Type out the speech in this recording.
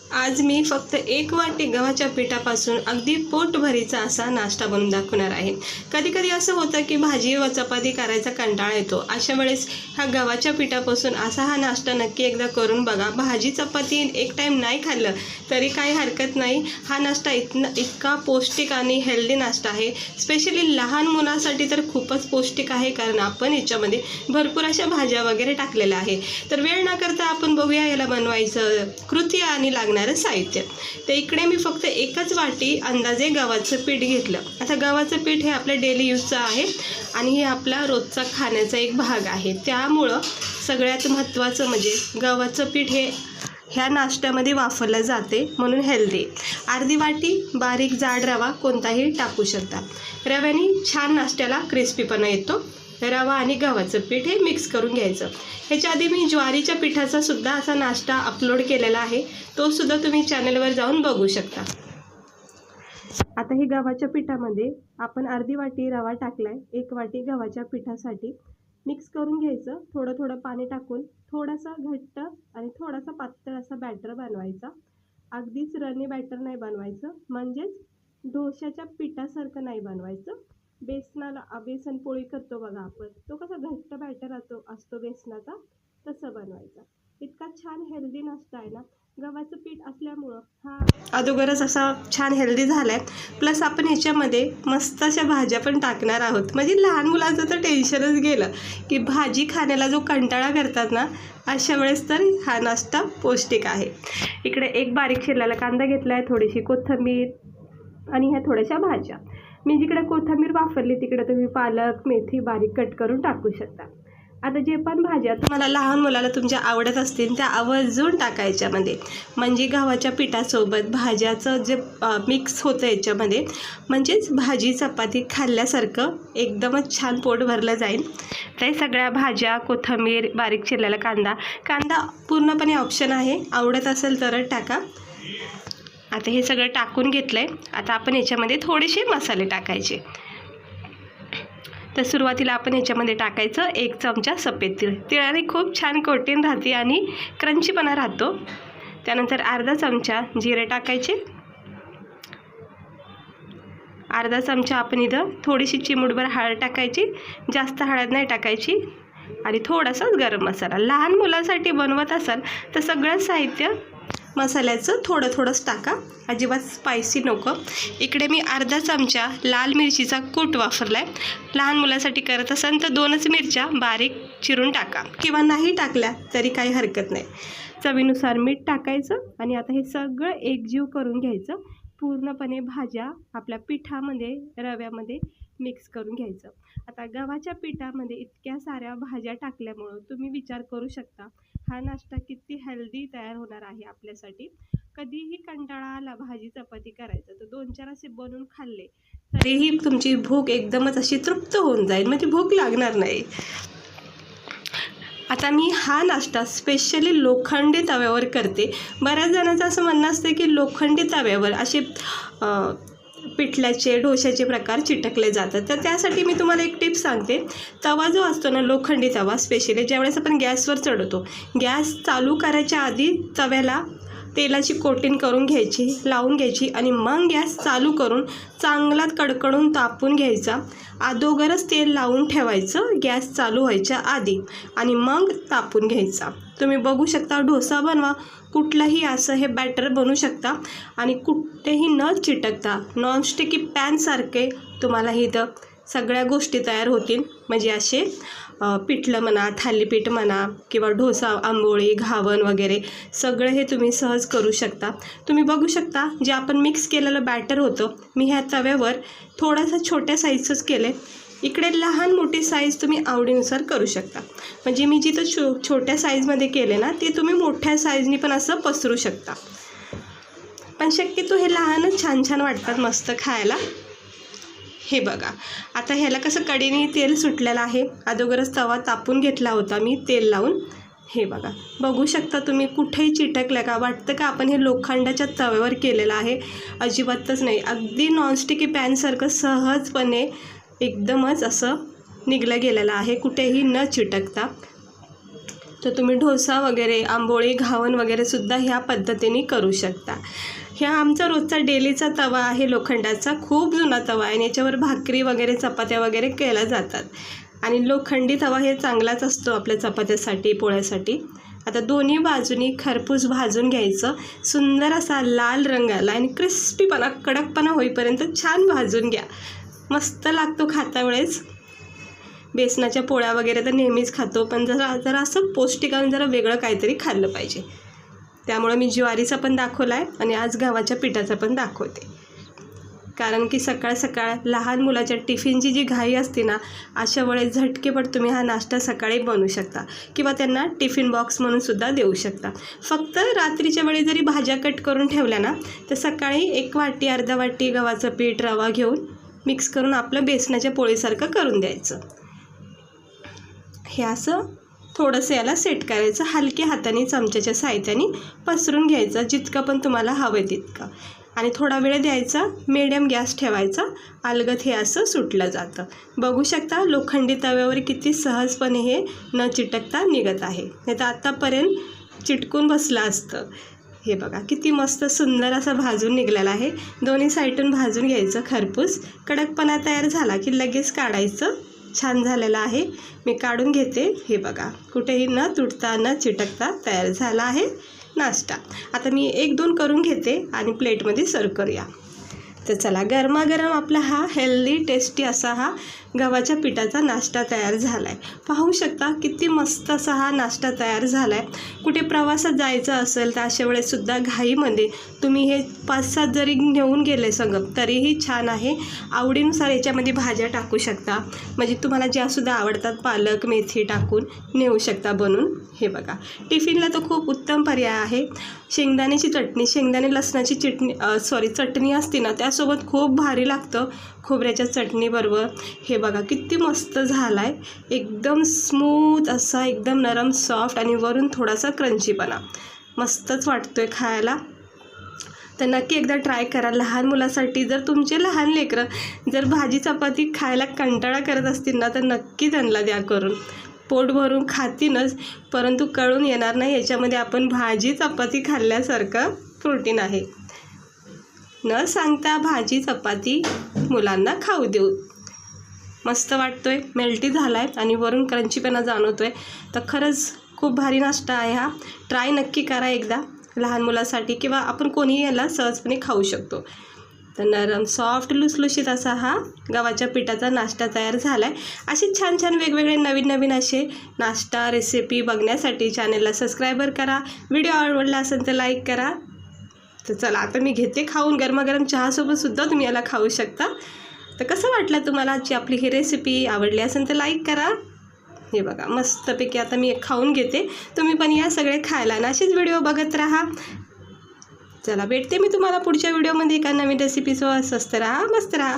आज मी फक्त 1 वाटी गव्हाच्या पिठापासून अगदी पोटभरीचा असा नाश्ता बनवून दाखवणार आहे। कधी कधी असं होतं की भाजी व चपाती करायचा कंटाळा येतो। अशा वेळेस हा गव्हाच्या पिठापासून असा हा नाश्ता नक्की एकदा करून बघा। भाजी चपाती एक टाइम नाही खाल्लं तरी काही हरकत नाही। हा नाश्ता इतका पौष्टिक आणि हेल्दी नाश्ता आहे। स्पेशली लहान मुलांसाठी तर खूपच पौष्टिक आहे, कारण आपण याच्यामध्ये भरपूर अशा भाज्या वगैरे टाकलेल्या आहे। तर वेळ न करता आपण बघूया याला बनवायचं कृती आणि लागणारं साहित्य। तर इकडे मी फक्त 1च वाटी अंदाजे गव्हाचं पीठ घेतलं। आता गव्हाचं पीठ हे आपल्या डेली यूजचं आहे आणि हे आपला रोजचा खाण्याचा एक भाग आहे। त्यामुळं सगळ्यात महत्त्वाचं म्हणजे गव्हाचं पीठ हे ह्या नाश्त्यामध्ये वापरलं जाते, म्हणून हेल्दी। अर्धी वाटी बारीक जाड रवा कोणताही टाकू शकता। रव्याने छान नाश्त्याला क्रिस्पीपणा येतो। रवा आणि गव्हाचं पीठ हे मिक्स करून घ्यायचं। ह्याच्या आधी मी ज्वारीच्या पिठाचा सुद्धा असा नाश्ता अपलोड केलेला आहे, तो सुद्धा तुम्ही चॅनलवर जाऊन बघू शकता। आता हे गव्हाच्या पिठामध्ये आपण अर्धी वाटी रवा टाकलाय 1 वाटी गव्हाच्या पिठासाठी। मिक्स करून घ्यायचं। थोडं थोडं पाणी टाकून थोडासा घट्ट आणि थोडासा पातळ असा बॅटर बनवायचा। अगदीच रनी बॅटर नाही बनवायचं, म्हणजेच डोश्याच्या पिठासारखं नाही बनवायचं। बेसन पोळी करतो बघा आपण, तो कसा घट्ट बॅटर असतो बेसनाचा, तसं बनवायचा। इतका छान हेल्दी नाश्ता आहे ना। गव्हाचं पीठ असल्यामुळं हा अगोदरच असा छान हेल्दी झालाय। प्लस आपण ह्याच्यामध्ये मस्त अशा भाज्या पण टाकणार आहोत, म्हणजे लहान मुलांचं तर टेन्शनच गेलं की भाजी खाण्याला जो कंटाळा करतात ना, अशा वेळेस तर हा नाश्ता पौष्टिक आहे। इकडे एक बारीक चिरलेला कांदा घेतलाय, थोडीशी कोथिंबीर आणि ह्या थोड्याशा भाज्या। मी जिकडे कोथिंबीर वापरली तिकडे तुम्ही पालक मेथी बारीक कट करून टाकू शकता। आता जे पण भाज्या तुम्हाला लहान मुलाला तुमच्या आवडत असतील त्या आवर्जून टाकायच्या मध्ये, म्हणजे गव्हाच्या पिठासोबत भाज्याचं जे मिक्स होतं याच्यामध्ये, म्हणजेच भाजी चपाती खाल्ल्यासारखं एकदमच छान पोट भरलं जाईल। तर सगळ्या भाज्या, कोथिंबीर, बारीक चिरलेला कांदा पूर्णपणे ऑप्शन आहे, आवडत असेल तरच टाका। आता हे सगळं टाकून घेतलंय। आता आपण याच्यामध्ये थोडेसे मसाले टाकायचे। तर सुरुवातीला आपण याच्यामध्ये टाकायचं 1 चमचा सफेद तीळ। तिळाने खूप छान कोटिंग राहते आणि क्रंचीपणा राहतो। त्यानंतर अर्धा चमचा जिरे टाकायचे। अर्धा चमचा आपण इथं थोडीशी चिमूटभर हळद टाकायची, जास्त हळद नाही टाकायची, आणि थोडासा गरम मसाला। लहान मुलांसाठी बनवत असाल तर सगळं साहित्य मसाल्याचं थोडं थोडंच टाका, अजिबात स्पायसी नको। इकडे मी अर्धा चमचा लाल मिरचीचा कूट वापरलाय। लहान मुलांसाठी करत असाल तर 2च मिरच्या बारीक चिरून टाका, किंवा नाही टाकल्या तरी काही हरकत नाही। चवीनुसार मीठ टाकायचं आणि आता हे सगळं एकजीव करून घ्यायचं। पूर्णपणे भाज्या आपल्या पिठामध्ये रव्यामध्ये मिक्स करून घ्यायचं। आता गव्हाच्या पिठामध्ये इतक्या साऱ्या भाज्या टाकल्यामुळं तुम्ही विचार करू शकता हा नाश्ता किती हेल्दी तयार होणार आहे आपल्यासाठी। कधीही कंटाळा आला भाजी चपाती करायचं तर 2-4 असे बनवून खाल्ले तरीही तुमची भूक एकदमच अशी तृप्त होऊन जाईल, म्हणजे भूक लागणार नाही। आता मी हा नाश्ता स्पेशली लोखंडी तव्यावर करते। बऱ्याच जणांचं असं म्हणणं असतं की लोखंडी तव्यावर असे पिठल्याचे डोश्याचे प्रकार चिटकले जातात, तर त्यासाठी मी तुम्हाला एक टिप सांगते। तवा जो असतो ना, लोखंडी तवा, स्पेशली ज्यावेळेस आपण गॅसवर चढवतो, गॅस चालू करायच्या आधी तव्याला तेलाची कोटिंग करून घ्यायची, लावून घ्यायची, आणि मग गॅस चालू करून चांगला कडकडून तापून घ्यायचा। अगोदरच तेल लावून ठेवायचं गॅस चालू व्हायच्या आधी, आणि मग तापून घ्यायचा। तुम्ही बघू शकता, डोसा बनवा, कुठलाही असं हे बॅटर बनवू शकता आणि कुठेही न चिटकता नॉनस्टिकी पॅनसारखे तुम्हाला इथं सगळ्या गोष्टी तयार होतील। म्हणजे असे पिठलं म्हणा, थालीपीठ म्हणा, किंवा डोसा, आंबोळी, घावन वगैरे सगळं हे तुम्ही सहज करू शकता। तुम्ही बघू शकता जे आपण मिक्स केलेलं बॅटर होतं, मी ह्या तव्यावर थोडासा छोट्या साईजचंच केलं आहे। इकडे लहान मोठी साईज तुम्ही आवडीनुसार करू शकता, म्हणजे मी जिथं छोट्या साईजमध्ये केले ना, ते तुम्ही मोठ्या साईजनी पण असं पसरू शकता। पण शक्यतो हे लहानच छान छान वाटतात मस्त खायला। हे बघा, आता ह्याला कसं कडेने तेल सुटलेलं आहे, अगोदरच तवा तापून घेतला होता मी तेल लावून। हे बघा, बघू शकता तुम्ही, कुठेही चिटकलं का? वाटतं का आपण हे लोखंडाच्या तव्यावर केलेलं आहे? अजिबातच नाही, अगदी नॉनस्टिकी पॅनसारखं सहजपणे एकदमच असं निघलं गेलेलं आहे, कुठेही न चिटकता। तर तुम्ही डोसा वगैरे, आंबोळी, घावण वगैरे सुद्धा ह्या पद्धतीने करू शकता. ह्या आमचा रोजचा डेलीचा तवा आहे, लोखंडाचा. खूप जुना तवा आहे आणि याच्यावर भाकरी वगैरे, चपात्या वगैरे केल्या जातात. आणि लोखंडी तवा हे चांगलाच असतो आपल्या चपात्यासाठी, पोळ्यासाठी. आता दोन्ही बाजूनी खरपूस भाजून घ्यायचं. सुंदर असा लाल रंग आला आणि क्रिस्पीपणा, कडकपणा होईपर्यंत छान भाजून घ्या. मस्त लागतो खाता वेळेस. बेसनाच्या पोळ्या वगैरे तर नेहमीच खातो, पण जरा असं पौष्टिक आणि जरा वेगळं काहीतरी खाल्लं पाहिजे. त्यामुळं मी ज्वारीचा पण दाखवला आहे आणि आज गव्हाच्या पिठाचा पण दाखवते. कारण की सकाळ सकाळ लहान मुलाच्या टिफिनची जी घाई असते ना, अशा वेळेस झटकेपट तुम्ही हा नाश्ता सकाळी बनवू शकता किंवा त्यांना टिफिन बॉक्स म्हणून सुद्धा देऊ शकता. फक्त रात्रीच्या वेळी जरी भाज्या कट करून ठेवल्या ना, तर सकाळी 1 वाटी अर्धा वाटी गव्हाचं पीठ, रवा घेऊन मिक्स करून आपलं बेसनाच्या पोळीसारखं करून द्यायचं. हे असं थोडंसं याला सेट करायचं. हलक्या हाताने चमच्याच्या साहाय्याने पसरून घ्यायचं, जितकं पण तुम्हाला हवं आहे तितकं. आणि थोडा वेळ द्यायचा, मिडियम गॅस ठेवायचा. अलगद हे असं सुटलं जातं. बघू शकता लोखंडी तव्यावर किती सहजपणे हे न चिटकता निघत आहे. नाही तर आत्तापर्यंत चिटकून बसलं असतं. हे बघा किती मस्त सुंदर असा भाजून निघलेला आहे. दोन्ही साईडून भाजून घ्यायचं खरपूस. कडकपणा तयार झाला की लगेच काढायचं. छान झालेलं आहे. मी काढून घेते. हे बघा कुठेही न तुटता न चिटकता तयार झाला आहे नाश्ता. आता मी 1-2 करून घेते आणि प्लेटमध्ये सर्व करूया. तर चला, गरमागरम आपला हा हेल्दी टेस्टी असा हा गव्हाच्या पिठाचा नाश्ता तयार झाला आहे. पाहू शकता किती मस्त असा हा नाश्ता तयार झाला आहे. कुठे प्रवासात जायचं असेल तर अशा वेळेससुद्धा घाईमध्ये तुम्ही हे 5-7 जरी घेऊन गेले संगम तरीही छान आहे. आवडीनुसार याच्यामध्ये भाज्या टाकू शकता. म्हणजे तुम्हाला ज्यासुद्धा आवडतात, पालक, मेथी टाकून नेऊ शकता बनवून. हे बघा टिफिनला तर खूप उत्तम पर्याय आहे. शेंगदाण्याची चटणी, शेंगदाणे लसणाची चटणी असते ना, त्यासोबत खूप भारी लागतं खोबऱ्याच्या चटणीबरोबर. हे बघा किती मस्त झाला आहे. एकदम स्मूथ असा, एकदम नरम सॉफ्ट आणि वरून थोडासा क्रंचीपणा. मस्तच वाटतो आहे खायला. तर नक्की एकदा ट्राय करा लहान मुलासाठी. जर तुमचे लहान लेकरं जर भाजी चपाती खायला कंटाळा करत असतील ना, तर नक्की त्यांना द्या करून. पोट भरून खातीनच, परंतु कळून येणार नाही याच्यामध्ये आपण भाजी चपाती खाल्ल्यासारखं प्रोटीन आहे. न सांगता भाजी चपाती मुलांना खाऊ देऊ. मस्त वाटतोय, मेल्टी झाला आहे आणि वरून क्रंचीपणा जाणवतोय. तर खरंच खूप भारी नाश्ता आहे हा. ट्राय नक्की करा एकदा लहान मुलासाठी, किंवा आपण कोणीही याला सहजपणे खाऊ शकतो. तर नरम सॉफ्ट लुसलुशीत असा हा गव्हाच्या पिठाचा नाश्ता तयार झाला आहे. असे छान छान वेगवेगळे नवीन नवीन असे नाश्ता रेसिपी बघण्यासाठी चॅनलला सबस्क्राईबर करा. व्हिडिओ आवडला असेल तर लाईक करा. तर चला आता मी घेते खाऊन. गरमागरम चहासोबतसुद्धा तुम्ही याला खाऊ शकता. तर कसं वाटलं तुम्हाला आजची आपली ही रेसिपी? आवडली असेल तर लाईक करा. हे बघा मस्तपैकी आता मी खाऊन घेते. तुम्ही पण या सगळे खायला आणि असेच व्हिडिओ बघत राहा. चला भेटते मी तुम्हाला पुढच्या व्हिडिओमध्ये एका नवीन रेसिपीसोबत. स्वस्त राहा, मस्त राहा.